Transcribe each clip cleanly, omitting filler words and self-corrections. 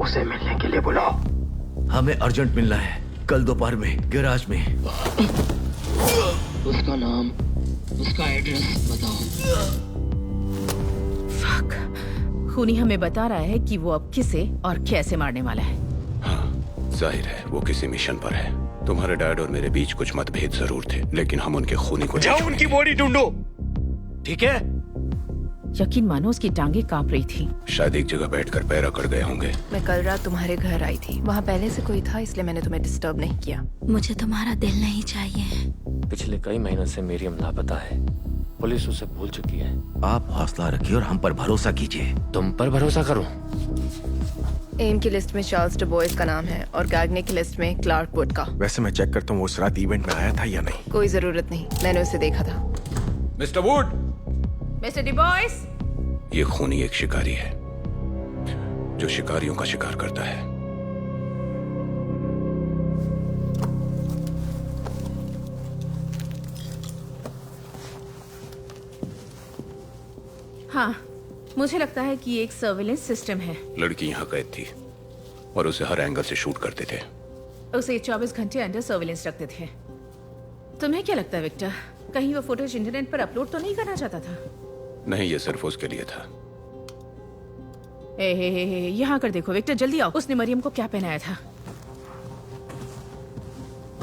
उसे मिलने के लिए बुलाओ। हमें अर्जेंट मिलना है, कल दोपहर में गैराज में। उसका नाम, उसका एड्रेस बताओ। फक, खूनी हमें बता रहा है कि वो अब किसे और कैसे मारने वाला है। हाँ, जाहिर है वो किसी मिशन पर है। तुम्हारे डैड और मेरे बीच कुछ मतभेद जरूर थे, लेकिन हम उनके खूनी को जाओ उनकी बॉडी ढूंढो, ठीक है? यकीन मानो उसकी टांगे कांप रही थी। शायद एक जगह बैठकर पैर अकड़ गए होंगे। मैं कल रात तुम्हारे घर आई थी, वहाँ पहले से कोई था, इसलिए मैंने तुम्हें डिस्टर्ब नहीं किया। मुझे तुम्हारा दिल नहीं चाहिए। पिछले कई महीनों से मरियम लापता है, पुलिस उसे भूल चुकी है। आप हौसला रखिए और हम पर भरोसा कीजिए। तुम पर भरोसा करूं? एम की लिस्ट में चार्ल्स डुबोइस का नाम है और गार्गने की लिस्ट में क्लार्क वुड का। वैसे मैं चेक करता हूँ उस रात इवेंट में आया था या नहीं। कोई जरूरत नहीं, मैंने उसे देखा था। मिस्टर वुड, मिस्टर डुबोइस, ये खूनी एक शिकारी है जो शिकारियों का शिकार करता है। हाँ, मुझे लगता है कि ये एक सर्विलेंस सिस्टम है। लड़की यहाँ कैद थी और उसे हर एंगल से शूट करते थे। उसे 24 घंटे अंडर सर्विलेंस रखते थे। तुम्हें क्या लगता है विक्टर, कहीं वो फुटेज इंटरनेट पर अपलोड तो नहीं करना चाहता था? नहीं, ये सिर्फ उसके लिए था। हे, यहाँ कर देखो विक्टर, जल्दी आओ। उसने मरियम को क्या पहनाया था?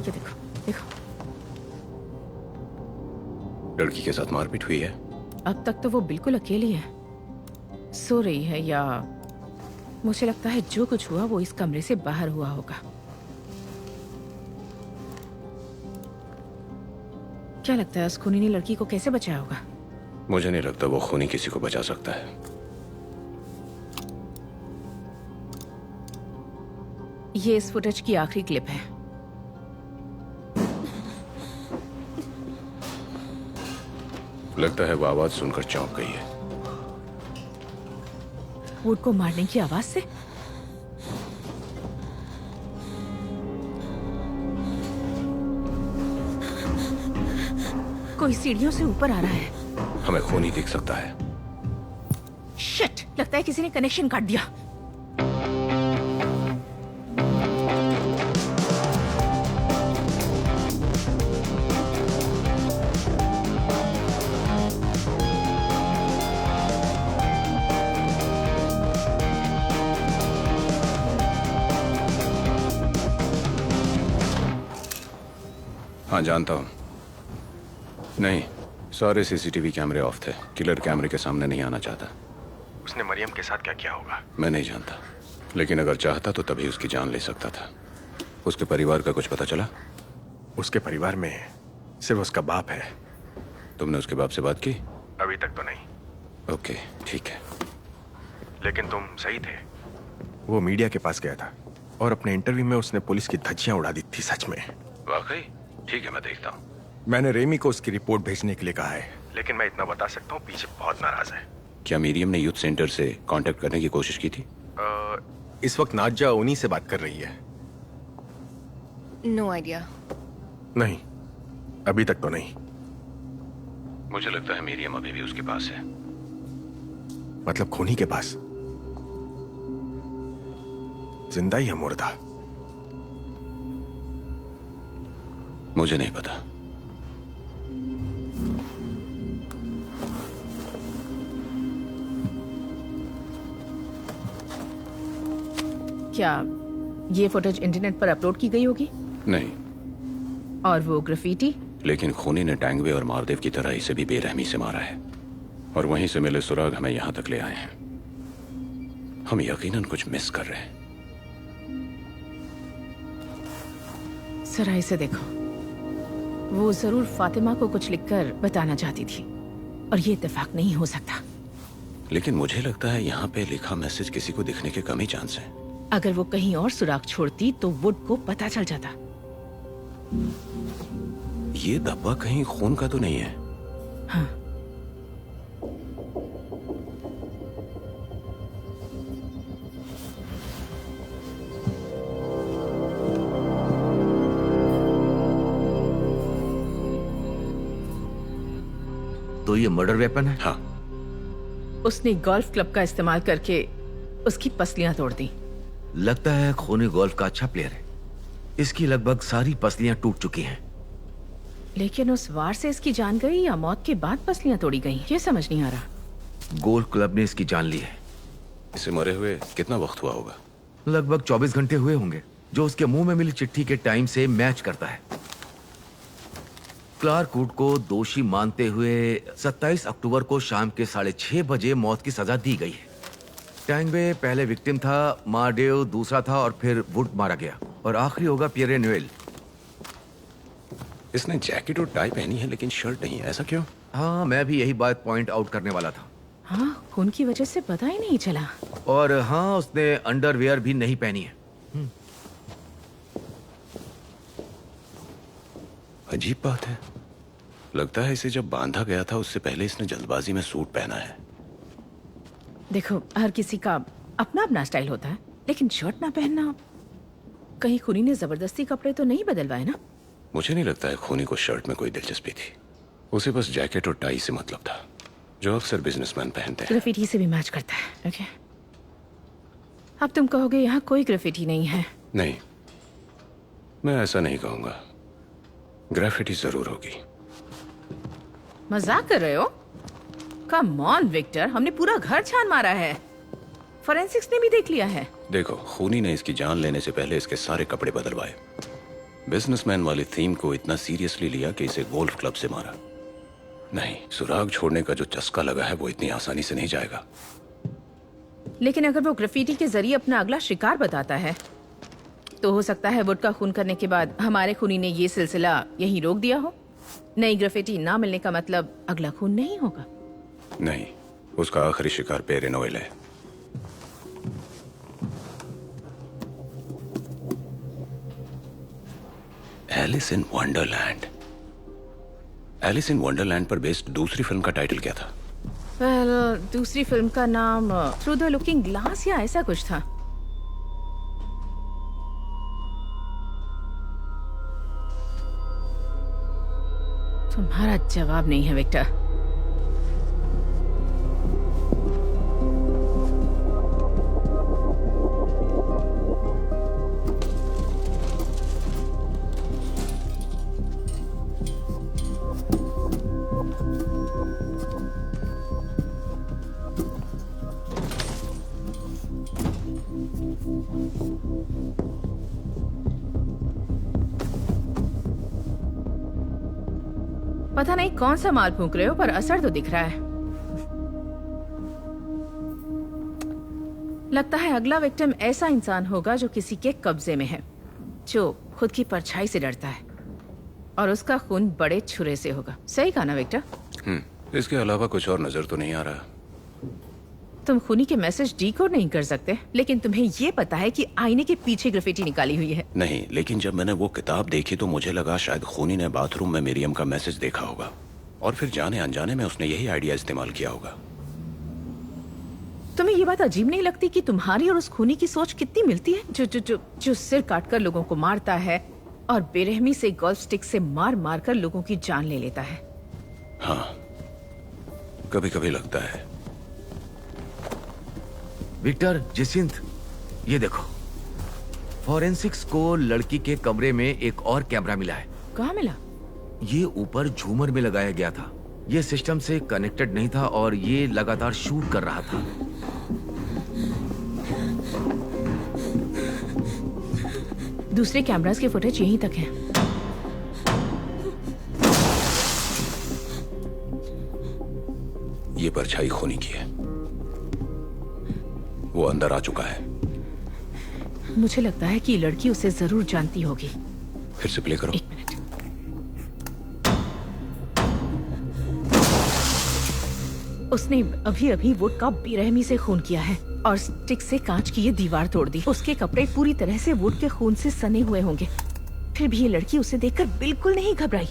ये देखो, देखो। लड़की के साथ मारपीट हुई है। अब तक तो वो बिल्कुल अकेली है, सो रही है, या मुझे लगता है जो कुछ हुआ वो इस कमरे से बाहर हुआ होगा। क्या लगता है उस खूनी ने लड़की को कैसे बचाया होगा? मुझे नहीं लगता वो खूनी किसी को बचा सकता है। ये इस फुटेज की आखिरी क्लिप है। लगता है वो आवाज सुनकर चौंक गई है। वुड को मारने की आवाज से? कोई सीढ़ियों से ऊपर आ रहा है। हमें खूनी दिख सकता है। शिट, लगता है किसी ने कनेक्शन काट दिया। हाँ, जानता हूँ। नहीं, सारे सीसीटीवी कैमरे ऑफ थे। किलर कैमरे के सामने नहीं आना चाहता। उसने मरियम के साथ क्या किया होगा मैं नहीं जानता, लेकिन अगर चाहता तो तभी उसकी जान ले सकता था। उसके परिवार का कुछ पता चला? उसके परिवार में सिर्फ उसका बाप है। तुमने उसके बाप से बात की? अभी तक तो नहीं। ओके, ठीक है। लेकिन तुम सही थे, वो मीडिया के पास गया था और अपने इंटरव्यू में उसने पुलिस की धज्जियां उड़ा दी थी। सच में? वाकई? ठीक है, मैं देखता हूँ। मैंने रेमी को उसकी रिपोर्ट भेजने के लिए कहा है, लेकिन मैं इतना बता सकता हूँ पीछे बहुत नाराज है। क्या मरियम ने यूथ सेंटर से कांटेक्ट करने की कोशिश की थी? इस वक्त नाजा उन्हीं से बात कर रही है। No idea. नहीं, अभी तक तो नहीं। मुझे लगता है मरियम अभी भी उसके पास है। मतलब खूनी के पास? जिंदा या मुर्दा? मुझे नहीं पता। क्या ये फुटेज इंटरनेट पर अपलोड की गई होगी? नहीं। और वो ग्राफिटी? लेकिन खूनी ने टैंगवे और मारदेव की तरह इसे भी बेरहमी से मारा है, और वहीं से मिले सुराग हमें यहां तक ले आए हैं। हम यकीनन कुछ मिस कर रहे हैं। जरा इसे देखो। वो जरूर फातिमा को कुछ लिखकर बताना चाहती थी, और ये इत्तेफाक नहीं हो सकता। लेकिन मुझे लगता है यहाँ पे लिखा मैसेज किसी को दिखने के कम ही चांस है। अगर वो कहीं और सुराग छोड़ती तो वुड को पता चल जाता। ये धब्बा कहीं खून का तो नहीं है? हाँ। तो ये मर्डर वेपन है? हाँ। उसने गोल्फ क्लब का इस्तेमाल करके उसकी पसलियां तोड़ दी। लगता है खूनी गोल्फ का अच्छा प्लेयर है। इसकी लगभग सारी पसलियां टूट चुकी हैं। लेकिन उस वार से इसकी जान गई या मौत के बाद पसलियां तोड़ी गई, ये समझ नहीं आ रहा। गोल्फ क्लब ने इसकी जान ली है। इसे मरे हुए कितना वक्त हुआ होगा? लगभग 24 घंटे हुए होंगे, जो उसके मुंह में मिली चिट्ठी के टाइम से मैच करता है। क्लार्क वुड को दोषी मानते हुए 27 अक्टूबर को शाम के 6:30 बजे मौत की सजा दी गई है। टैंगवे पहले विक्टिम था, मार्डेव दूसरा था और फिर वुड मारा गया और आखिरी होगा पियरे नोएल। इसने जैकेट और टाई पहनी है लेकिन शर्ट नहीं है, ऐसा क्यों? हाँ, मैं भी यही बात पॉइंट आउट करने वाला था। हाँ, खून की वजह से पता ही नहीं चला। और हाँ, उसने अंडरवियर भी नहीं पहनी है। अजीब बात है। लगता है इसे जब बांधा गया था उससे पहले इसने जल्दबाजी में सूट पहना है। देखो, हर किसी का अपना अपना स्टाइल होता है, लेकिन शर्ट ना पहनना, कहीं खूनी ने जबरदस्ती कपड़े तो नहीं बदलवाए ना? मुझे नहीं लगता है खूनी को शर्ट में कोई दिलचस्पी थी। उसे बस जैकेट और टाई से मतलब था, जो अक्सर बिजनेसमैन पहनते हैं। ग्राफिटी से भी मैच करता है। ओके, अब तुम कहोगे यहाँ कोई ग्राफिटी नहीं है। नहीं, मैं ऐसा नहीं कहूंगा। ग्राफिटी जरूर होगी। मजाक कर रहे हो? कम ऑन विक्टर, हमने पूरा घर छान मारा है, फोरेंसिक्स ने भी देख लिया है। देखो, खूनी ने इसकी जान लेने से पहले इसके सारे कपड़े बदलवाए। बिजनेसमैन वाली थीम को इतना सीरियसली लिया कि इसे गोल्फ क्लब से मारा। नहीं, सुराग छोड़ने का जो चस्का लगा है वो इतनी आसानी से नहीं जाएगा। लेकिन अगर वो ग्राफिटी के जरिए अपना अगला शिकार बताता है, तो हो सकता है वुड का खून करने के बाद हमारे खूनी ने ये सिलसिला यहीं रोक दिया हो। नई ग्राफिटी ना मिलने का मतलब अगला खून नहीं होगा। नहीं, उसका आखिरी शिकार पियरे नोएल है। Alice in Wonderland. Alice in Wonderland पर बेस्ड दूसरी फिल्म का टाइटल क्या था? दूसरी फिल्म का नाम थ्रू द लुकिंग ग्लास या ऐसा कुछ था। तुम्हारा जवाब नहीं है विक्टर। पता नहीं कौन सा माल फूंक रहे हो, पर असर तो दिख रहा है। लगता है अगला विक्टिम ऐसा इंसान होगा जो किसी के कब्जे में है, जो खुद की परछाई से डरता है, और उसका खून बड़े छुरे से होगा। सही कहा ना विक्टर? इसके अलावा कुछ और नजर तो नहीं आ रहा। तुम खूनी के मैसेज डीकोड नहीं कर सकते, लेकिन तुम्हें ये पता है कि आईने के पीछे ग्राफिटी निकाली हुई है। नहीं, लेकिन जब मैंने वो किताब देखी तो मुझे लगा शायद खूनी ने बाथरूम में मिरियम का मैसेज देखा होगा और फिर जाने अनजाने में उसने यही आइडिया इस्तेमाल किया होगा। तुम्हें ये बात अजीब नहीं लगती कि तुम्हारी और उस खूनी की सोच कितनी मिलती है, जो जो जो जो सिर काटकर लोगों को मारता है और बेरहमी से गोल्फ स्टिक से मार मार कर लोगों की जान ले लेता है? हाँ, कभी कभी लगता है। विक्टर, जिसिंथ, ये देखो, फॉरेंसिक्स को लड़की के कमरे में एक और कैमरा मिला है। कहाँ मिला? ये ऊपर झूमर में लगाया गया था। ये सिस्टम से कनेक्टेड नहीं था और ये लगातार शूट कर रहा था। दूसरे कैमरास के फुटेज यहीं तक है। ये परछाई खूनी की है। वो अंदर आ चुका है। मुझे लगता है कि ये लड़की उसे जरूर जानती होगी। फिर से प्ले करो। एक मिनट। उसने अभी अभी वुड का बेरहमी से खून किया है और स्टिक से कांच की ये दीवार तोड़ दी। उसके कपड़े पूरी तरह से वुड के खून से सने हुए होंगे। फिर भी ये लड़की उसे देखकर बिल्कुल नहीं घबराई,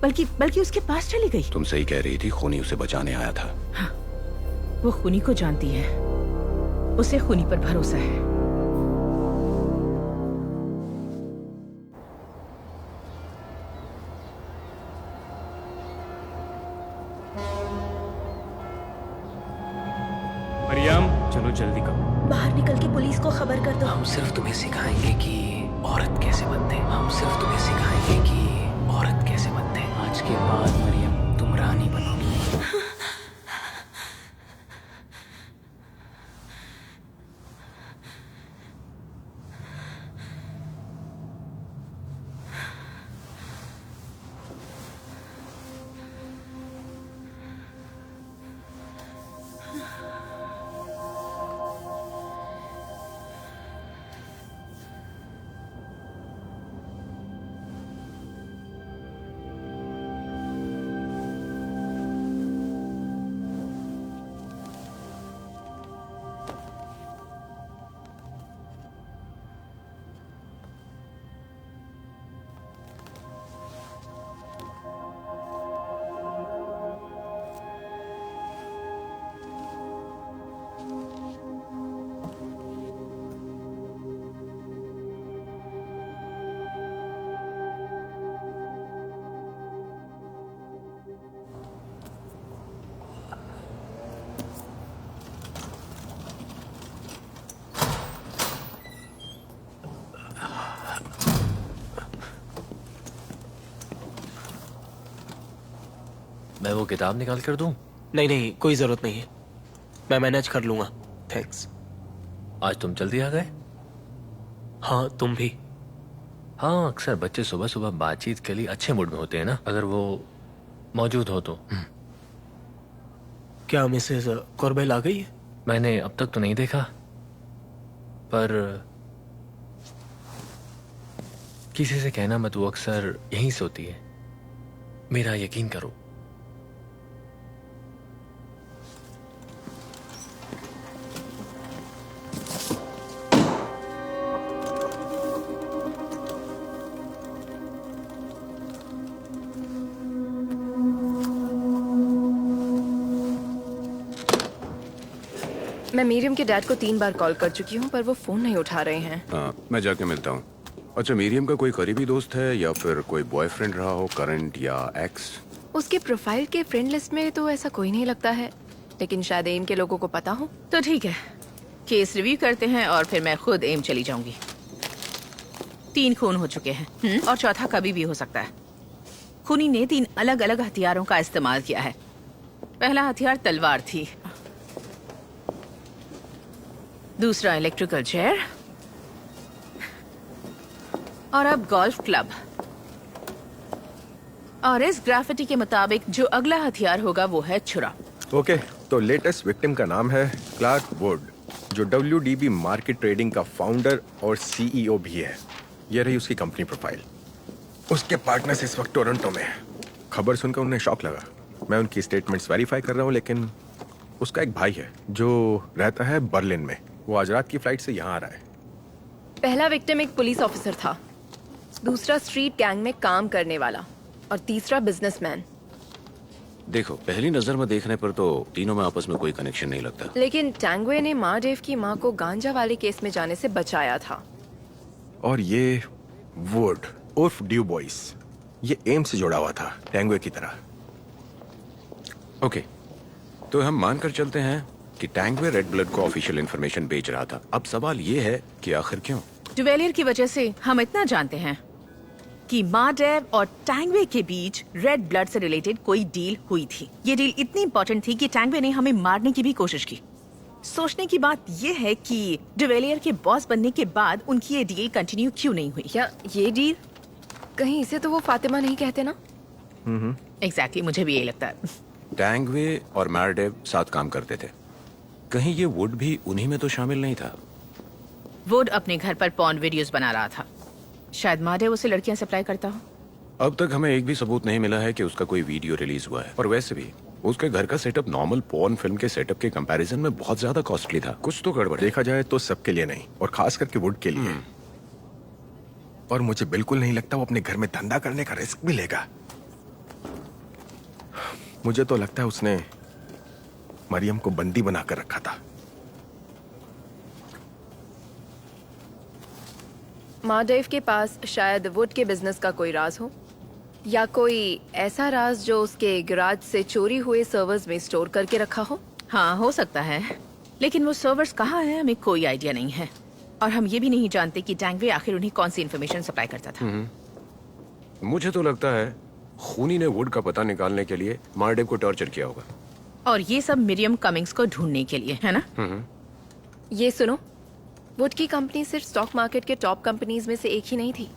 बल्कि उसके पास चली गई। तुम सही कह रही थी, खूनी उसे बचाने आया था। हाँ, वो खूनी को जानती है, उसे खूनी पर भरोसा है। मरियम, चलो जल्दी करो। बाहर निकल के पुलिस को खबर कर दो। हम सिर्फ तुम्हें सिखाएंगे कि औरत कैसे बनते हैं। हम सिर्फ तुम्हें सिखाएंगे कि औरत कैसे बनते हैं। आज के बाद मरियम तुम रानी बनोगी। मैं वो किताब निकाल कर दूं? नहीं नहीं, कोई जरूरत नहीं है, मैं मैनेज कर लूंगा। थैंक्स। आज तुम जल्दी आ गए? हाँ, तुम भी। हाँ, अक्सर बच्चे सुबह सुबह बातचीत के लिए अच्छे मूड में होते हैं ना, अगर वो मौजूद हो तो। क्या मिसेस कॉर्बेल आ गई है? मैंने अब तक तो नहीं देखा, पर किसी से कहना मत, वो अक्सर यहीं सोती है, मेरा यकीन करो। मैं मीरियम के डैड को 3 बार कॉल कर चुकी हूँ, पर वो फोन नहीं उठा रहे हैं। हाँ, मैं जाके मिलता हूँ। अच्छा, मीरियम का कोई करीबी दोस्त है या फिर कोई बॉयफ्रेंड रहा हो, करंट या एक्स? उसके प्रोफाइल के फ्रेंड लिस्ट में तो ऐसा कोई नहीं लगता है, लेकिन शायद एम के लोगों को पता हो। तो ठीक है, केस रिव्यू करते हैं और फिर मैं खुद एम चली जाऊंगी। 3 खून हो चुके हैं और चौथा कभी भी हो सकता है। खूनी ने 3 अलग अलग हथियारों का इस्तेमाल किया है। पहला हथियार तलवार थी, दूसरा इलेक्ट्रिकल चेयर और अब गोल्फ क्लब। और इस ग्राफिटी के मुताबिक जो अगला हथियार होगा वो है छुरा। ओके, तो लेटेस्ट विक्टिम का नाम है क्लार्क वुड, जो WDB मार्केट ट्रेडिंग का फाउंडर और CEO भी है। ये रही उसकी कंपनी प्रोफाइल। उसके पार्टनर्स इस वक्त टोरंटो में हैं। खबर सुनकर उन्हें शॉक लगा। मैं उनकी स्टेटमेंट्स वेरीफाई कर रहा हूँ, लेकिन उसका एक भाई है जो रहता है बर्लिन में। वो आज रात की फ्लाइट से यहाँ आ रहा है। पहला विक्टिम एक पुलिस ऑफिसर था, दूसरा स्ट्रीट गैंग में काम करने वाला और तीसरा बिजनेसमैन। देखो, पहली नजर में देखने पर तो तीनों में आपस में कोई कनेक्शन नहीं लगता, लेकिन टैंगवे ने माँ डेव की माँ को गांजा वाले केस में जाने से बचाया था। और ये वुड उर्फ ड्यू बॉयस, ये एम से जुड़ा हुआ था, टैंगवे की तरह। ओके, तो हम मानकर चलते हैं कि टैंगवे रेड ब्लड को ऑफिशियल इंफॉर्मेशन बेच रहा था। अब सवाल ये है कि आखिर क्यों? जुवेलियर की वजह से हम इतना जानते हैं कि माँ डेव और टैंगवे के बीच रेड ब्लड से रिलेटेड कोई डील हुई थी। ये डील इतनी इंपॉर्टेंट थी कि टैंगवे ने हमें मारने की भी कोशिश की। सोचने की बात ये है कि जुवेलियर के बॉस बनने के बाद उनकी ये डील कंटिन्यू क्यों नहीं हुई। क्या ये डील कहीं इसे तो वो फातिमा नहीं कहते ना? एग्जैक्टली, मुझे भी यही लगता है। टैंगवे और मैरडेव साथ काम करते थे, कहीं ये वुड भी उन्हीं में तो शामिल नहीं था? वुड अपने घर पर पॉर्न वीडियोस बना रहा था, शायद माडेव उसे लड़कियां सप्लाई करता हो। अब तक हमें एक भी सबूत नहीं मिला है कि उसका कोई वीडियो रिलीज हुआ है। और वैसे भी उसके घर का सेटअप नॉर्मल पॉर्न फिल्म के सेटअप के कंपैरिजन में बहुत ज्यादा कॉस्टली था। कुछ तो गड़बड़ है। देखा जाए तो सबके लिए नहीं, और खास करके वुड के लिए। और मुझे बिल्कुल नहीं लगता वो अपने घर में धंधा करने का रिस्क भी लेगा। मुझे तो लगता है उसने मरियम को बंदी बनाकर रखा था। माडेव के पास शायद वुड के बिजनेस का कोई राज हो, या कोई ऐसा राज जो उसके गैराज से चोरी हुए सर्वर्स में स्टोर करके रखा हो। हाँ, हो सकता है, लेकिन वो सर्वर्स कहाँ हैं हमें कोई आइडिया नहीं है, और हम ये भी नहीं जानते कि टैंगवे आखिर उन्हें कौन सी इन्फॉर्मेशन सप्लाई करता था। मुझे तो लगता है खूनी ने वुड का पता निकालने के लिए मार्डेव को टॉर्चर किया होगा। और ये सब मिरियम कमिंग्स को ढूंढने के लिए, है ना? ये सुनो, वुड की कंपनी सिर्फ स्टॉक मार्केट के टॉप कंपनीज में से एक ही नहीं थी,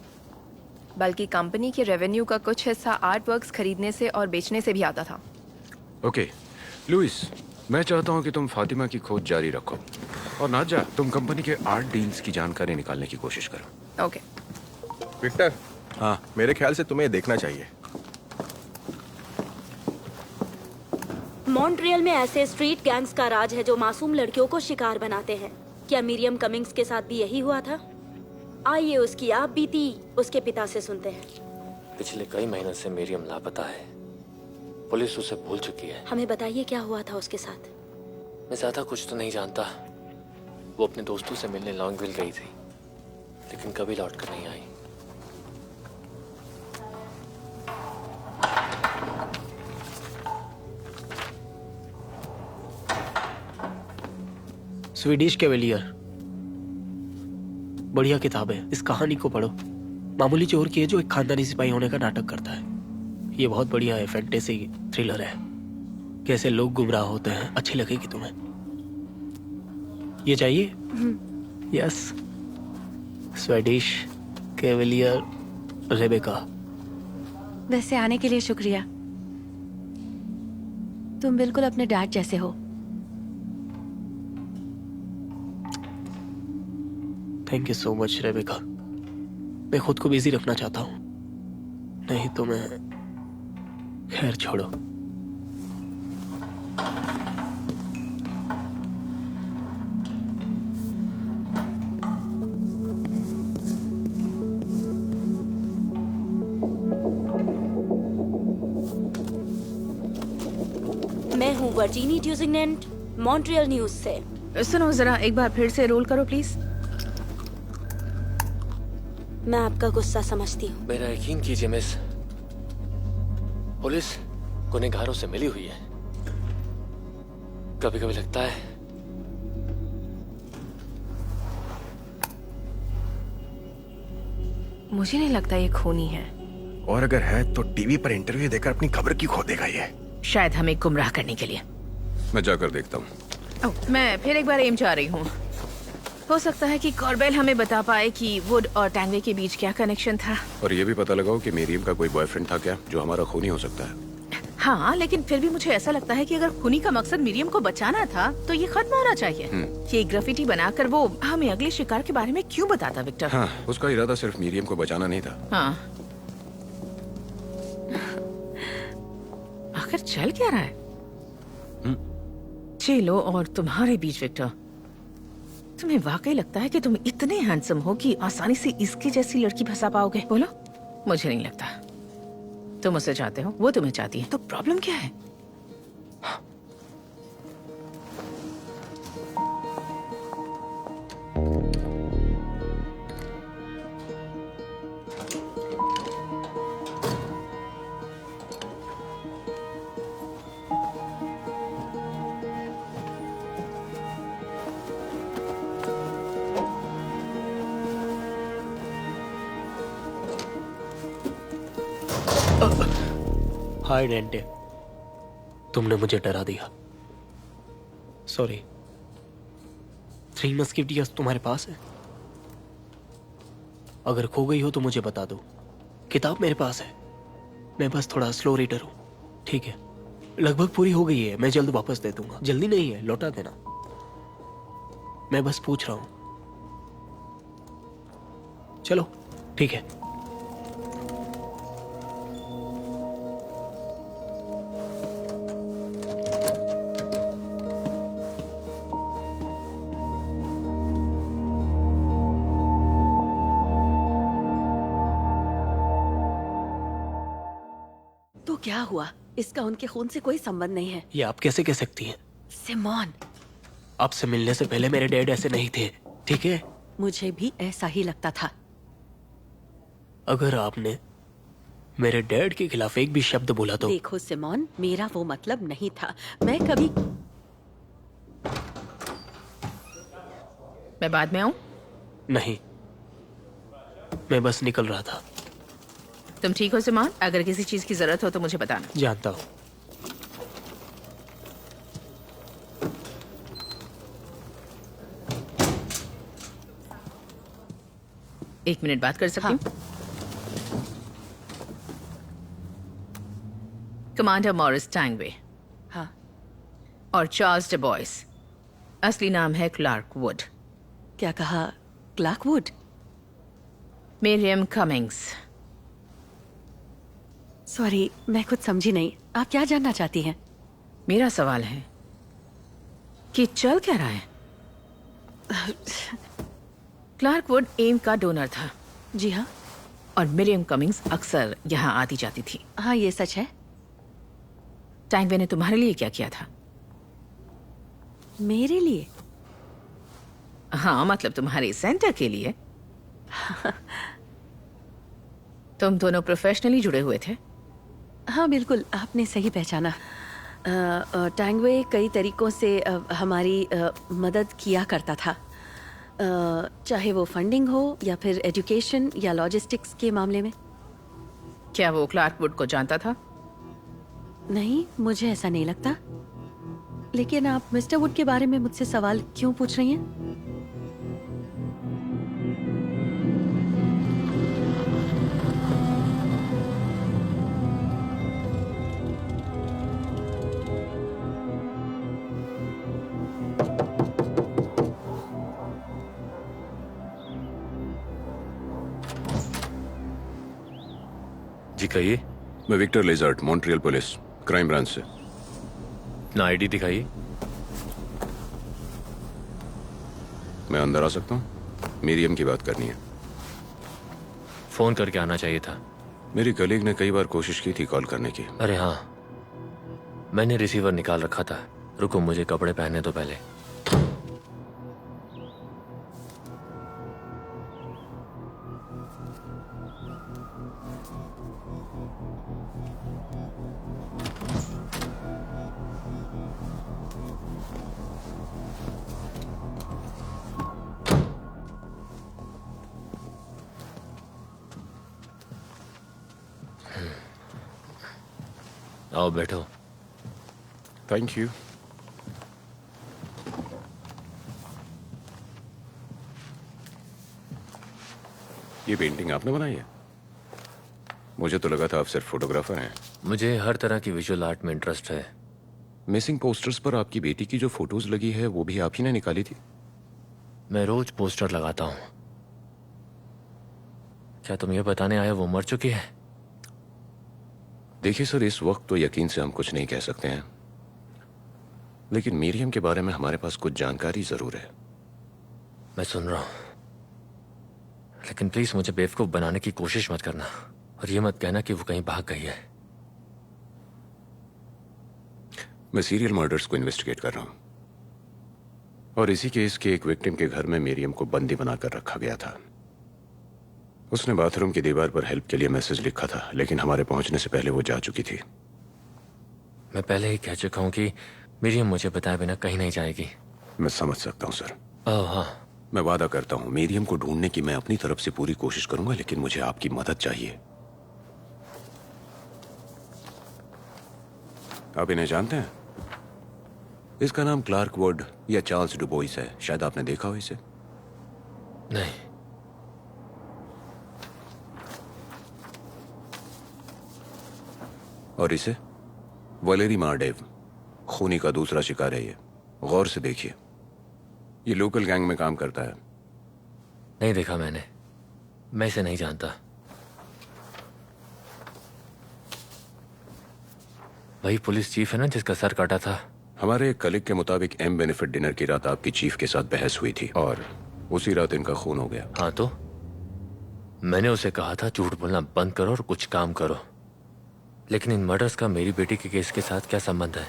बल्कि कंपनी के रेवेन्यू का कुछ हिस्सा आर्ट वर्क्स खरीदने से और बेचने से भी आता था। ओके लुइस, मैं चाहता हूँ कि तुम फातिमा की खोज जारी रखो, और नाजा तुम कंपनी के आर्ट डील्स की जानकारी निकालने की कोशिश करो। ओके। विक्टर, हाँ, मेरे ख्याल से तुम्हें देखना चाहिए। मॉन्ट्रियल में ऐसे स्ट्रीट गैंग्स का राज है जो मासूम लड़कियों को शिकार बनाते हैं। क्या मिरियम कमिंग्स के साथ भी यही हुआ था? आइए उसकी आप बीती उसके पिता से सुनते हैं। पिछले कई महीनों से मिरियम लापता है। पुलिस उसे भूल चुकी है। हमें बताइए क्या हुआ था उसके साथ। मैं ज्यादा कुछ तो नहीं जानता। वो अपने दोस्तों से मिलने लॉन्गविल गई थी, लेकिन कभी लौट कर नहीं आई। स्वीडिश कैवेलियर, बढ़िया किताब है। इस कहानी को पढ़ो। मामूली चोर की है जो एक खानदानी सिपाही होने का नाटक करता है। ये बहुत बढ़िया है, फैंटेसी थ्रिलर है। कैसे लोग गुमराह होते हैं। अच्छी लगेगी तुम्हें। ये चाहिए? Yes, Swedish cavalier Rebecca. वैसे आने के लिए शुक्रिया। तुम बिल्कुल अपने डैड जैसे हो। Thank you so much Rebecca. मैं खुद को बिजी रखना चाहता हूँ, नहीं तो मैं। खैर छोड़ो। मैं हूँ वर्जीनी ट्यूजिंगनेंट, मॉन्ट्रियल न्यूज से। सुनो जरा, एक बार फिर से रोल करो प्लीज। मैं आपका गुस्सा समझती हूँ। मेरा यकीन कीजिए मिस, पुलिस गुनहगारों से मिली हुई है। कभी कभी लगता है मुझे नहीं लगता ये खूनी है। और अगर है तो टीवी पर इंटरव्यू देकर अपनी खबर की खो देगा ये। शायद हमें गुमराह करने के लिए। मैं जाकर देखता हूँ। मैं फिर एक बार एम जा रही हूँ। हो सकता है कि कॉर्बेल हमें बता पाए कि वुड और टैंगवे के बीच क्या कनेक्शन था। और ये भी पता लगाओ कि मिरियम का कोई बॉयफ्रेंड था क्या, जो हमारा खूनी हो सकता है। हाँ, लेकिन फिर भी मुझे ऐसा लगता है कि अगर खूनी का मकसद मिरियम को बचाना था तो ये खत्म होना चाहिए। ये ग्राफिटी बनाकर वो हमें अगले शिकार के बारे में क्यों बताता विक्टर? हाँ, उसका इरादा सिर्फ मिरियम को बचाना नहीं था। हाँ, आखिर चल क्या रहा है? चेलो और तुम्हारे बीच विक्टर, तुम्हें वाकई लगता है कि तुम इतने हैंडसम हो कि आसानी से इसके जैसी लड़की फंसा पाओगे? बोलो। मुझे नहीं लगता। तुम उसे चाहते हो, वो तुम्हें चाहती है, तो प्रॉब्लम क्या है? हाय डेंटे, तुमने मुझे डरा दिया। सॉरी। 3 मस्किटियर्स तुम्हारे पास है? अगर खो गई हो तो मुझे बता दो। किताब मेरे पास है, मैं बस थोड़ा स्लो रीडर हूँ। ठीक है, लगभग पूरी हो गई है, मैं जल्द वापस दे दूंगा। जल्दी नहीं है, लौटा देना। मैं बस पूछ रहा हूँ। चलो ठीक है। तो क्या हुआ? इसका उनके खून से कोई संबंध नहीं है। ये आप कैसे कह सकती हैं? सिमोन, आपसे मिलने से पहले मेरे डैड ऐसे नहीं थे, ठीक है? मुझे भी ऐसा ही लगता था। अगर आपने मेरे डैड के खिलाफ एक भी शब्द बोला तो। देखो सिमोन, मेरा वो मतलब नहीं था। मैं कभी मैं बाद में आऊं? नहीं, मैं बस निकल रहा था। तुम ठीक हो सुमान? अगर किसी चीज की जरूरत हो तो मुझे बताना। जानता हूँ। एक मिनट बात कर सकती हूँ? Commander Morris Tangway. हाँ। और चार्ल्स डुबोइस। असली नाम है क्लार्क वुड। क्या कहा? Clark Wood? Miriam Cummings. Sorry, मैं कुछ समझी नहीं। आप क्या जानना चाहती हैं? मेरा सवाल है कि चल क्या रहा है? क्लार्क वुड एम का डोनर था। जी हाँ। और मिरियम कमिंग्स अक्सर यहाँ आती जाती थी। हाँ, ये सच है। टैंगवे ने तुम्हारे लिए क्या किया था? मेरे लिए? हाँ, मतलब तुम्हारे सेंटर के लिए। तुम दोनों प्रोफेशनली जुड़े हुए थे? हाँ बिल्कुल, आपने सही पहचाना। टैंगवे कई तरीकों से हमारी मदद किया करता था, चाहे वो फंडिंग हो या फिर एजुकेशन या लॉजिस्टिक्स के मामले में। क्या वो क्लार्क वुड को जानता था? नहीं, मुझे ऐसा नहीं लगता। लेकिन आप मिस्टर वुड के बारे में मुझसे सवाल क्यों पूछ रही हैं? जी कहिए। मैं Victor Lessard, Montreal police, crime branch से। ना आईडी दिखाइए। मैं अंदर आ सकता हूँ? मीरियम की बात करनी है। फोन करके आना चाहिए था। मेरी कलीग ने कई बार कोशिश की थी कॉल करने की। अरे हाँ, मैंने रिसीवर निकाल रखा था। रुको, मुझे कपड़े पहनने दो पहले। आओ बैठो। Thank you. ये पेंटिंग आपने बनाई है? मुझे तो लगा था आप सिर्फ फोटोग्राफर हैं। मुझे हर तरह की विजुअल आर्ट में इंटरेस्ट है। मिसिंग पोस्टर्स पर आपकी बेटी की जो फोटोज लगी है वो भी आप ही ने निकाली थी? मैं रोज पोस्टर लगाता हूँ। क्या तुम ये बताने आए वो मर चुकी है? देखिए सर, इस वक्त तो यकीन से हम कुछ नहीं कह सकते हैं, लेकिन मीरियम के बारे में हमारे पास कुछ जानकारी जरूर है। मैं सुन रहा हूँ, लेकिन प्लीज मुझे बेवकूफ बनाने की कोशिश मत करना, और ये मत कहना कि वो कहीं भाग गई है। मैं सीरियल मर्डर्स को इन्वेस्टिगेट कर रहा हूं, और इसी केस के एक विक्टिम के घर में मीरियम को बंदी बनाकर रखा गया था। उसने बाथरूम की दीवार पर हेल्प के लिए मैसेज लिखा था, लेकिन हमारे पहुंचने से पहले वो जा चुकी थी। मैं पहले ही कह चुका हूं कि मीरियम मुझे बताए बिना कहीं नहीं जाएगी। मैं समझ सकता हूं सर। ओह हाँ। मैं वादा करता हूं मीरियम को ढूंढने की मैं अपनी तरफ से पूरी कोशिश करूंगा, लेकिन मुझे आपकी मदद चाहिए। आप इन्हें जानते हैं? इसका नाम क्लार्क वुड या चार्ल्स डुबोइस है। शायद आपने देखा हो इसे। नहीं। और इसे? वलेरी मार्डेव। खूनी का दूसरा शिकार है ये। गौर से देखिए, ये लोकल गैंग में काम करता है। नहीं देखा मैंने, मैं इसे नहीं जानता। वही पुलिस चीफ है ना जिसका सर काटा था? हमारे एक कलीग के मुताबिक एम बेनिफिट डिनर की रात आपकी चीफ के साथ बहस हुई थी, और उसी रात इनका खून हो गया। हाँ तो मैंने उसे कहा था झूठ बोलना बंद करो और कुछ काम करो, लेकिन इन मर्डर्स का मेरी बेटी के केस के साथ क्या संबंध है?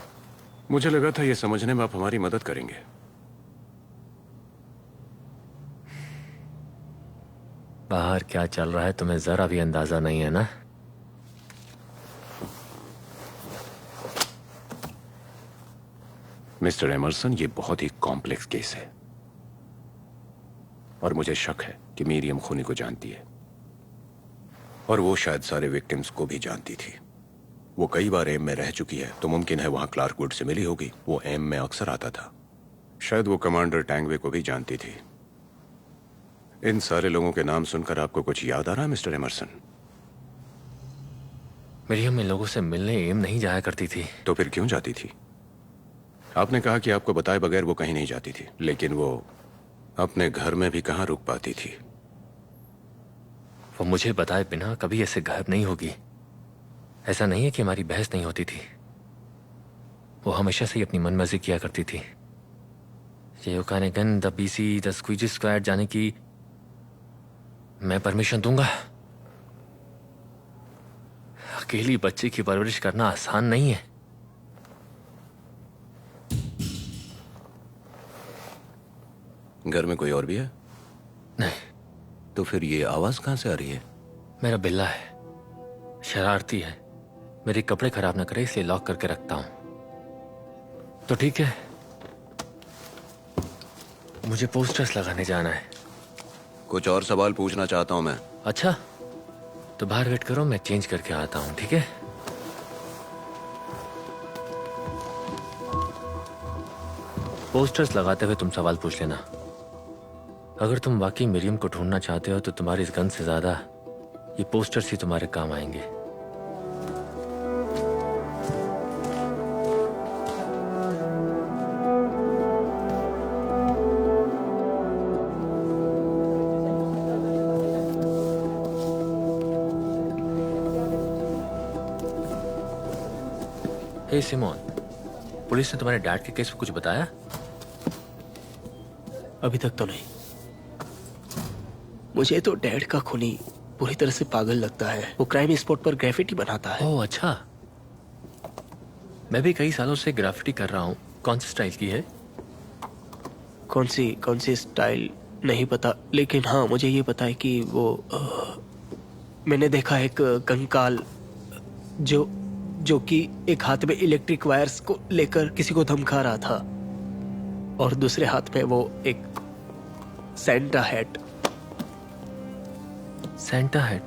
मुझे लगा था ये समझने में आप हमारी मदद करेंगे। बाहर क्या चल रहा है तुम्हें जरा भी अंदाजा नहीं है ना? मिस्टर एमरसन, ये बहुत ही कॉम्प्लेक्स केस है। और मुझे शक है कि मीरियम खूनी को जानती है, और वो शायद सारे विक्टिम्स को भी जानती थी। वो कई बार एम में रह चुकी है, तो मुमकिन है वहां क्लार्क वुड से मिली होगी। वो एम में अक्सर आता था। शायद वो कमांडर टैंगवे को भी जानती थी। इन सारे लोगों के नाम सुनकर आपको कुछ याद आ रहा है मिस्टर एमरसन? मरियम इन लोगों से मिलने एम नहीं जाया करती थी। तो फिर क्यों जाती थी? आपने कहा कि आपको बताए बगैर वो कहीं नहीं जाती थी, लेकिन वो अपने घर में भी कहां रुक पाती थी? वो मुझे बताए बिना कभी ऐसे गायब नहीं होगी। ऐसा नहीं है कि हमारी बहस नहीं होती थी। वो हमेशा से ही अपनी मनमर्जी किया करती थी। ये Okanagan, the BC, the squeegee squad जाने की मैं परमिशन दूंगा? अकेली बच्चे की परवरिश करना आसान नहीं है। घर में कोई और भी है? नहीं। तो फिर ये आवाज कहां से आ रही है? मेरा बिल्ला है, शरारती है, मेरे कपड़े खराब ना करे इसलिए लॉक करके रखता हूं। तो ठीक है, मुझे पोस्टर्स लगाने जाना है। कुछ और सवाल पूछना चाहता हूं मैं। अच्छा, तो बाहर वेट करो, मैं चेंज करके आता हूं, ठीक है? पोस्टर्स लगाते हुए तुम सवाल पूछ लेना। अगर तुम वाकई मरियम को ढूंढना चाहते हो तो तुम्हारी इस गन से ज्यादा ये पोस्टर्स ही तुम्हारे काम आएंगे। हे सिमोन, पुलिस ने तुम्हारे डैड के केस में कुछ बताया? अभी तक तो नहीं। मुझे तो डैड का खूनी पूरी तरह से पागल लगता है। वो क्राइम स्पॉट पर ग्राफिटी बनाता है। ओह अच्छा, मैं भी कई सालों से ग्राफिटी कर रहा हूँ। कौन सी स्टाइल की है? कौन सी स्टाइल नहीं पता, लेकिन हाँ मुझे ये पता है कि वो मैंने देखा एक कंकाल जो कि एक हाथ में इलेक्ट्रिक वायर्स को लेकर किसी को धमका रहा था और दूसरे हाथ में वो एक सैंटा हैट। Santa hat?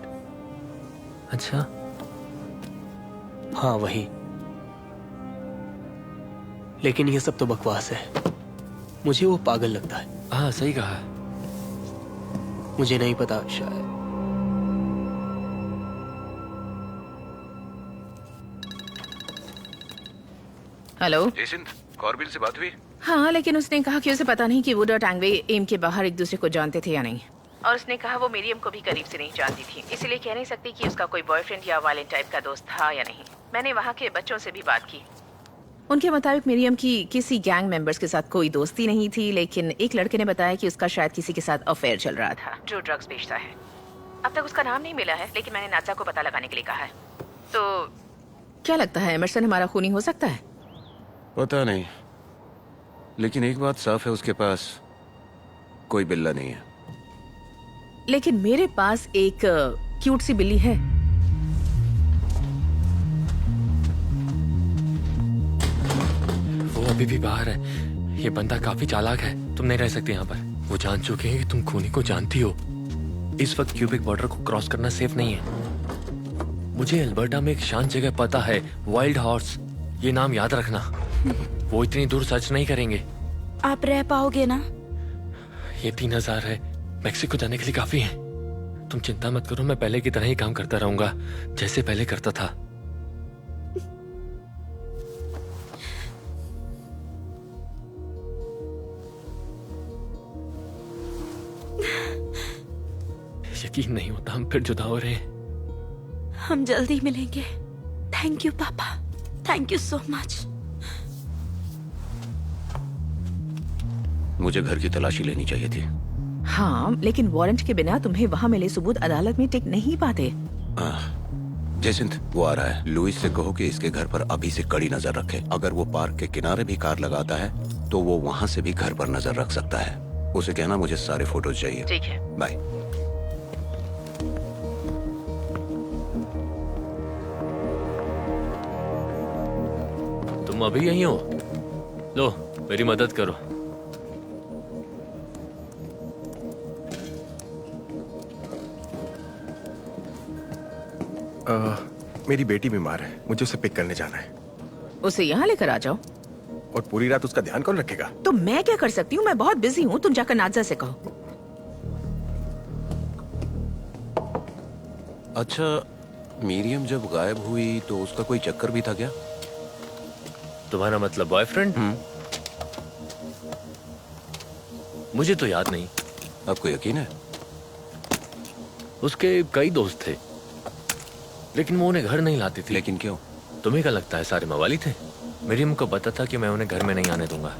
अच्छा। हाँ वही। लेकिन ये सब तो बकवास है। मुझे वो पागल लगता है। हाँ सही कहा। मुझे नहीं पता, शायद। हेलो जेसिंथ, कॉर्बिल से बात हुई? हाँ, लेकिन उसने कहा कि उसे पता नहीं कि वुड और टैंगवे एम के बाहर एक दूसरे को जानते थे या नहीं। और उसने कहा वो मरियम को भी करीब से नहीं जानती थी, इसलिए कह नहीं सकती कि उसका कोई बॉयफ्रेंड या वायलेंट टाइप का दोस्त था या नहीं। मैंने वहाँ के बच्चों से भी बात की। उनके मुताबिक मरियम की किसी गैंग मेंबर्स के साथ कोई दोस्ती नहीं थी, लेकिन एक लड़के ने बताया कि उसका शायद किसी के साथ अफेयर चल रहा था जो ड्रग्स बेचता है। अब तक उसका नाम नहीं मिला है, लेकिन मैंने नाचा को पता लगाने के लिए कहा है। तो क्या लगता है, एमरसन हमारा खूनी हो सकता है? पता नहीं, लेकिन एक बात साफ है, उसके पास कोई बिल्ला नहीं है। लेकिन मेरे पास एक क्यूट सी बिल्ली है। वो अभी भी बाहर है। ये बंदा काफी चालाक है। तुम नहीं रह सकते यहाँ पर। वो जान चुके हैं कि तुम खूनी को जानती हो। इस वक्त क्यूबिक बॉर्डर को क्रॉस करना सेफ नहीं है। मुझे अल्बर्टा में एक शांत जगह पता है, वाइल्ड हॉर्स। ये नाम याद रखना। वो इतनी दूर सर्च नहीं करेंगे। आप रह पाओगे ना? ये 3000 है, मैक्सिको जाने के लिए काफी है। तुम चिंता मत करो, मैं पहले की तरह ही काम करता रहूंगा, जैसे पहले करता था। यकीन नहीं होता हम फिर जुदा हो रहे हैं। हम जल्दी मिलेंगे। थैंक यू पापा, थैंक यू सो मच। मुझे घर की तलाशी लेनी चाहिए थी। हाँ, लेकिन वारंट के बिना तुम्हें वहाँ मिले सबूत अदालत में टिक नहीं पाते। जेसिंथ, वो आ रहा है। लुइस से कहो कि इसके घर पर अभी से कड़ी नजर रखे। अगर वो पार्क के किनारे भी कार लगाता है तो वो वहाँ से भी घर पर नजर रख सकता है। उसे कहना मुझे सारे फोटोज चाहिए। ठीक है। बाय। तुम अभी यहीं हो? लो मेरी मदद करो। मेरी बेटी बीमार है, मुझे उसे पिक करने जाना है। उसे यहाँ लेकर आ जाओ। और पूरी रात उसका ध्यान कौन रखेगा? तो मैं क्या कर सकती हूँ? मैं बहुत बिजी हूँ, तुम जाकर नाज़ा से कहो। अच्छा, मीरियम जब गायब हुई तो उसका कोई चक्कर भी था क्या? तुम्हारा मतलब बॉयफ्रेंड? मुझे तो याद नहीं। आपको यकीन है? उसके कई दोस्त थे, लेकिन वो उन्हें घर नहीं लाती थी। लेकिन क्यों? तुम्हें क्या लगता है सारे मवाली थे? मरियम को पता था कि मैं उन्हें घर में नहीं आने दूंगा।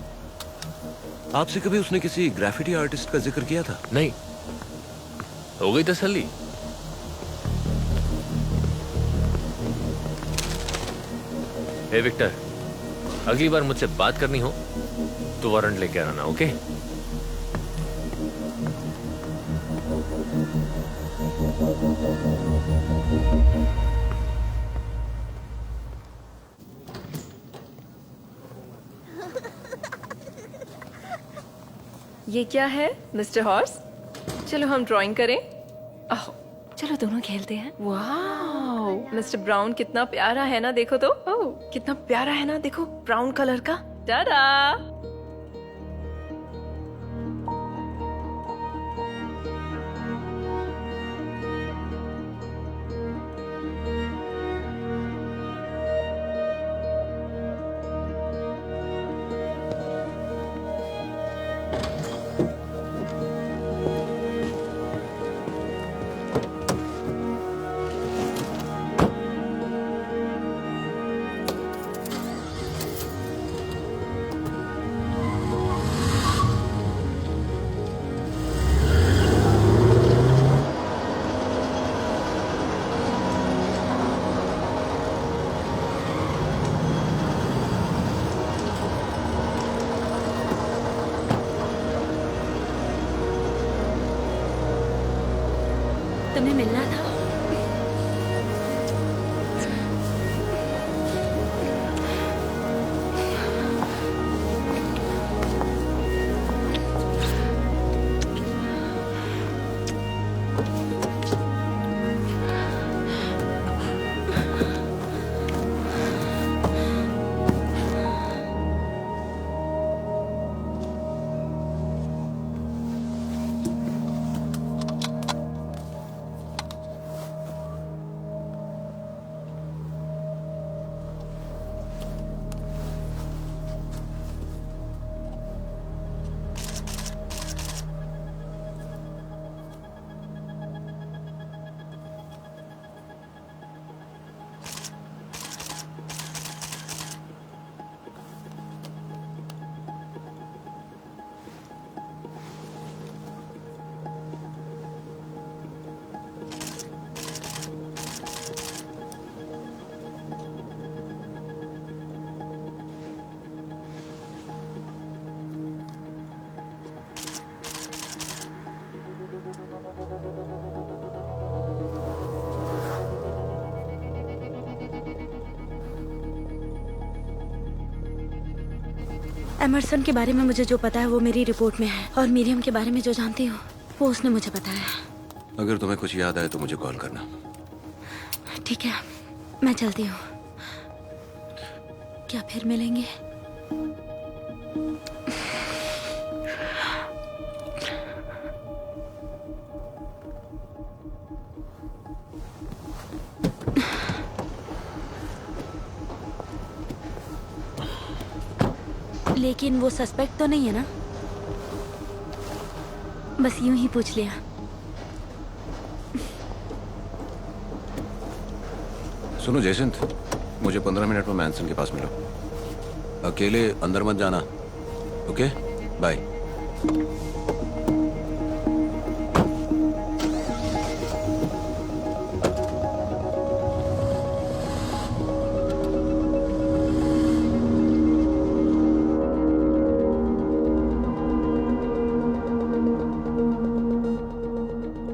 आपसे कभी उसने किसी ग्राफिटी आर्टिस्ट का जिक्र किया था? नहीं। हो गई तसल्ली? हे विक्टर, अगली बार मुझसे बात करनी हो तो वारंट लेकर आना, ओके? ये क्या है मिस्टर हॉर्स? चलो हम ड्राइंग करें। ओह, चलो दोनों खेलते हैं। वाह, मिस्टर ब्राउन कितना प्यारा है ना, देखो तो। ओह, कितना प्यारा है ना, देखो, ब्राउन कलर का। टाडा। तुम्हें मिलना था। एमरसन के बारे में मुझे जो पता है वो मेरी रिपोर्ट में है, और मीरियम के बारे में जो जानती हूँ वो उसने मुझे बताया। अगर तुम्हें कुछ याद आए तो मुझे कॉल करना। ठीक है, मैं चलती हूँ। क्या फिर मिलेंगे? लेकिन वो सस्पेक्ट तो नहीं है ना? बस यूं ही पूछ लिया। सुनो जयसंत, मुझे 15 मिनट में मैनसन के पास मिलो। अकेले अंदर मत जाना, ओके? बाय।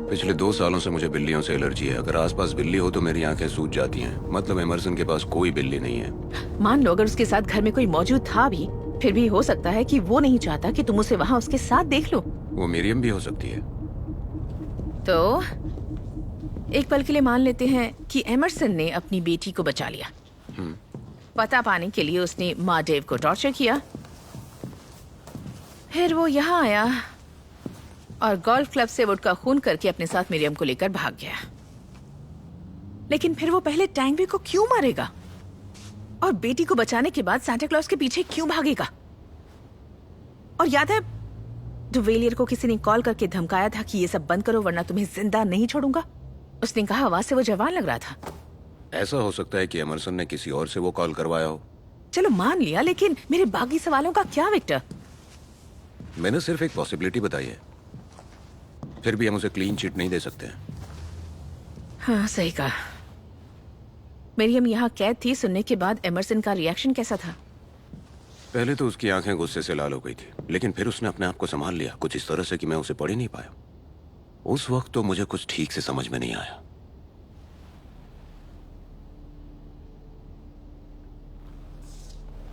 पिछले 2 सालों से मुझे बिल्लियों से एलर्जी है। अगर आसपास बिल्ली हो तो मेरी आंखें सूज जाती हैं। मतलब एमरसन के पास कोई बिल्ली नहीं है। मान लो अगर उसके साथ घर में कोई मौजूद था भी, फिर भी हो सकता है कि वो नहीं चाहता कि तुम उसे वहाँ उसके साथ देख लो। वो मीरियम भी हो सकती है। तो एक पल के लिए मान लेते हैं कि एमरसन ने अपनी बेटी को बचा लिया। पता पाने के लिए उसने माँ डेव को टॉर्चर किया, फिर वो यहाँ आया और गोल्फ क्लब से वुड का खून करके अपने साथ मिरियम को लेकर भाग गया। लेकिन फिर वो पहले टैंगवे को क्यों मारेगा और बेटी को बचाने के बाद सांता क्लॉज के पीछे क्यों भागेगा? और याद है डुवेलियर को किसी ने कॉल करके धमकाया था कि ये सब बंद करो वरना तुम्हें जिंदा नहीं छोड़ूंगा। उसने कहा आवाज से वो जवान लग रहा था। ऐसा हो सकता है कि एमरसन ने किसी और से वो कॉल करवाया हो। चलो मान लिया, लेकिन मेरे बाकी सवालों का क्या विक्टर? मैंने सिर्फ एक पॉसिबिलिटी बताई है, फिर भी हम उसे क्लीन चिट नहीं दे सकते। हाँ सही कहा। मरियम यहाँ कैद थी, सुनने के बाद एमरसन का रिएक्शन कैसा था? पहले तो उसकी आंखें गुस्से से लाल हो गई थी, लेकिन फिर उसने अपने आप को संभाल लिया, कुछ इस तरह से कि मैं उसे पढ़ ही नहीं पाया। उस वक्त तो मुझे कुछ ठीक से समझ में नहीं आया।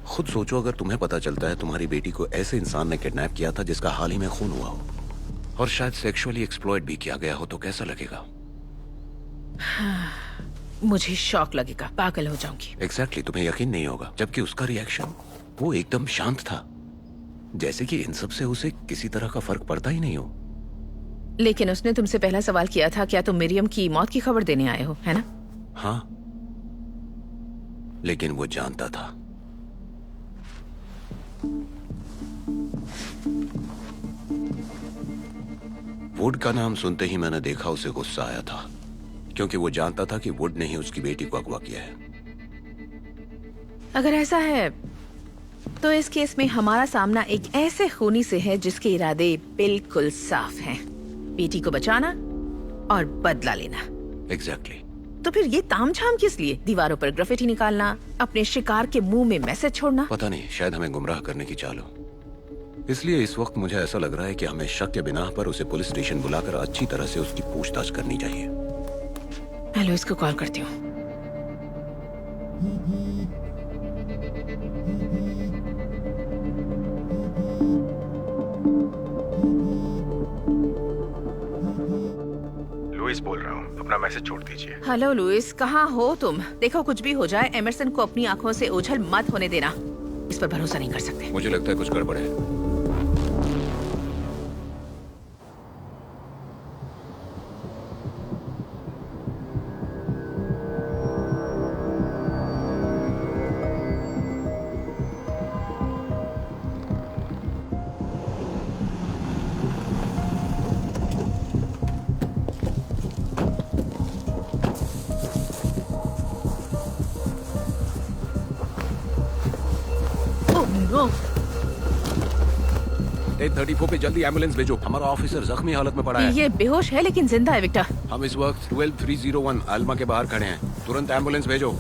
खुद सोचो, अगर तुम्हें पता चलता है तुम्हारी बेटी को ऐसे इंसान ने किडनैप किया था जिसका हाल ही में खून हुआ हो और शायद सेक्सुअली एक्सप्लॉइट भी किया गया हो, तो कैसा लगेगा? मुझे शॉक लगेगा, पागल हो जाऊंगी। एग्जैक्टली, तुम्हें यकीन नहीं होगा, जबकि उसका रिएक्शन वो एकदम शांत था, जैसे कि इन सब से उसे किसी तरह का फर्क पड़ता ही नहीं हो। लेकिन उसने तुमसे पहला सवाल किया था, क्या तुम मरियम की मौत की खबर देने आए हो, है ना? हाँ, लेकिन वो जानता था। वुड का नाम सुनते ही मैंने देखा उसे गुस्सा आया था, क्योंकि वो जानता था कि वुड ने ही उसकी बेटी को अगवा किया है। अगर ऐसा है तो इस केस में हमारा सामना एक ऐसे खूनी से है जिसके इरादे बिल्कुल साफ हैं, बेटी को बचाना और बदला लेना। एग्जैक्टली। तो फिर ये तामझाम किस लिए? दीवारों पर ग्राफिटी निकालना, अपने शिकार के मुंह में मैसेज छोड़ना? पता नहीं, शायद हमें गुमराह करने की चाल हो। इसलिए इस वक्त मुझे ऐसा लग रहा है कि हमें शक के बिना पर उसे पुलिस स्टेशन बुलाकर अच्छी तरह से उसकी पूछताछ करनी चाहिए। मैं लुइस को कॉल करती हूँ। लुइस बोल रहा हूँ, अपना मैसेज छोड़ दीजिए। हेलो लुइस, कहाँ हो तुम? देखो कुछ भी हो जाए एमरसन को अपनी आंखों से ओझल मत होने देना। इस पर भरोसा नहीं कर सकते। मुझे लगता है कुछ गड़बड़ है। नो, 834 पे जल्दी एम्बुलेंस भेजो, हमारा ऑफिसर जख्मी हालत में पड़ा है। ये बेहोश है लेकिन जिंदा है विक्टर। हम इस वक्त 12301 आलमा के बाहर खड़े हैं, तुरंत एम्बुलेंस भेजो।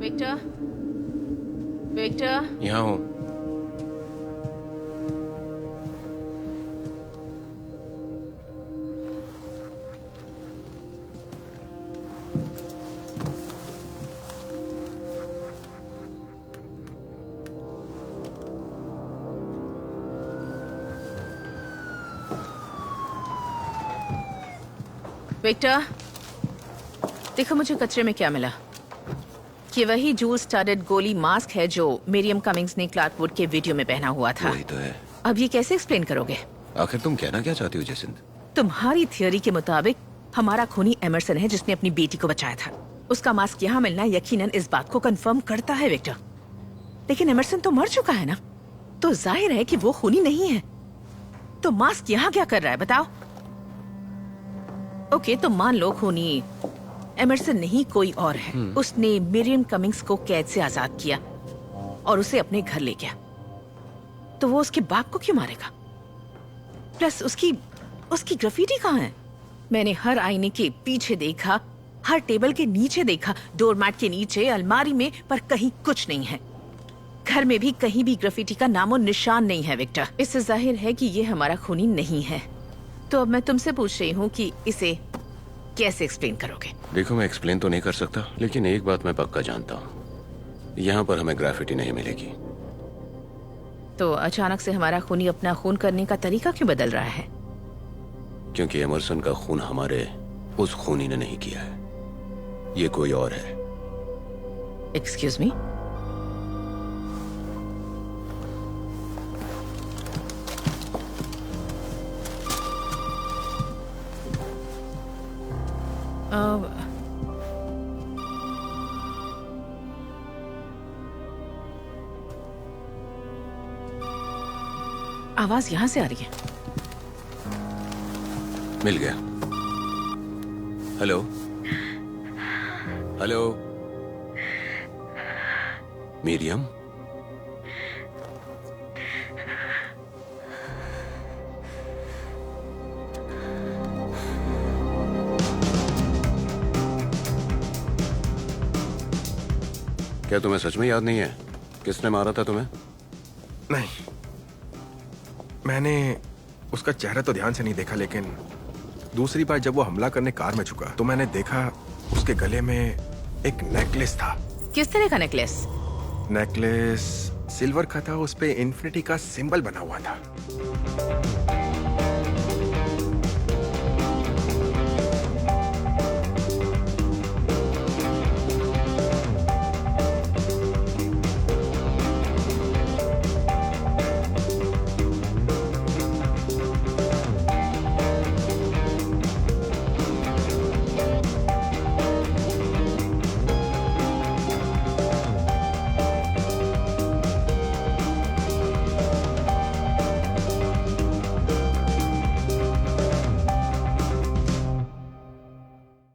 विक्टर, विक्टर, यहाँ हूँ। विक्टर, देखो मुझे कचरे में क्या मिला। ये वही जूल स्टाडेड गोली मास्क है जो मिरियम कमिंग्स ने क्लार्क वुड के वीडियो में पहना हुआ था। वही तो है। अब ये कैसे एक्सप्लेन करोगे? आखिर तुम कहना क्या चाहती हो जेसिंथ? तुम्हारी थियोरी के मुताबिक हमारा खूनी एमरसन है जिसने अपनी बेटी को बचाया था। उसका मास्क यहाँ मिलना यकीनन इस बात को कंफर्म करता है विक्टर। लेकिन एमरसन तो मर चुका है ना, तो जाहिर है कि वो खूनी नहीं है। तो मास्क यहाँ क्या कर रहा है बताओ? ओके, तो मान लो खूनी एमरसन नहीं कोई और है। उसने मिरियम कमिंग्स को कैद से आजाद किया और उसे अपने घर ले गया। तो वो उसके बाप को क्यों मारेगा? प्लस उसकी ग्राफिटी कहाँ है? मैंने हर आईने के पीछे देखा, हर टेबल के नीचे देखा, डोरमैट के नीचे, अलमारी में, पर कहीं कुछ नहीं है। घर में भी कहीं भी ग्राफिटी का नामो निशान नहीं है विक्टर। इससे जाहिर है कि ये हमारा खूनी नहीं है। तो अब मैं तुमसे पूछ रही हूँ कि इसे कैसे एक्सप्लेन करोगे? देखो, मैं एक्सप्लेन तो नहीं कर सकता, लेकिन एक बात मैं पक्का जानता हूँ, यहाँ पर हमें ग्राफिटी नहीं मिलेगी। तो अचानक से हमारा खूनी अपना खून करने का तरीका क्यों बदल रहा है? क्योंकि एमरसन का खून हमारे उस खूनी ने नहीं किया है, ये कोई और है। Excuse me? आवाज यहां से आ रही है। मिल गया। Hello hello, Miriam? क्या तुम्हें सच में याद नहीं है किसने मारा था तुम्हें? नहीं, मैंने उसका चेहरा तो ध्यान से नहीं देखा, लेकिन दूसरी बार जब वो हमला करने कार में झुका तो मैंने देखा उसके गले में एक नेकलेस था। किस तरह का नेकलेस? नेकलेस सिल्वर का था, उस पे इन्फिनिटी का सिंबल बना हुआ था।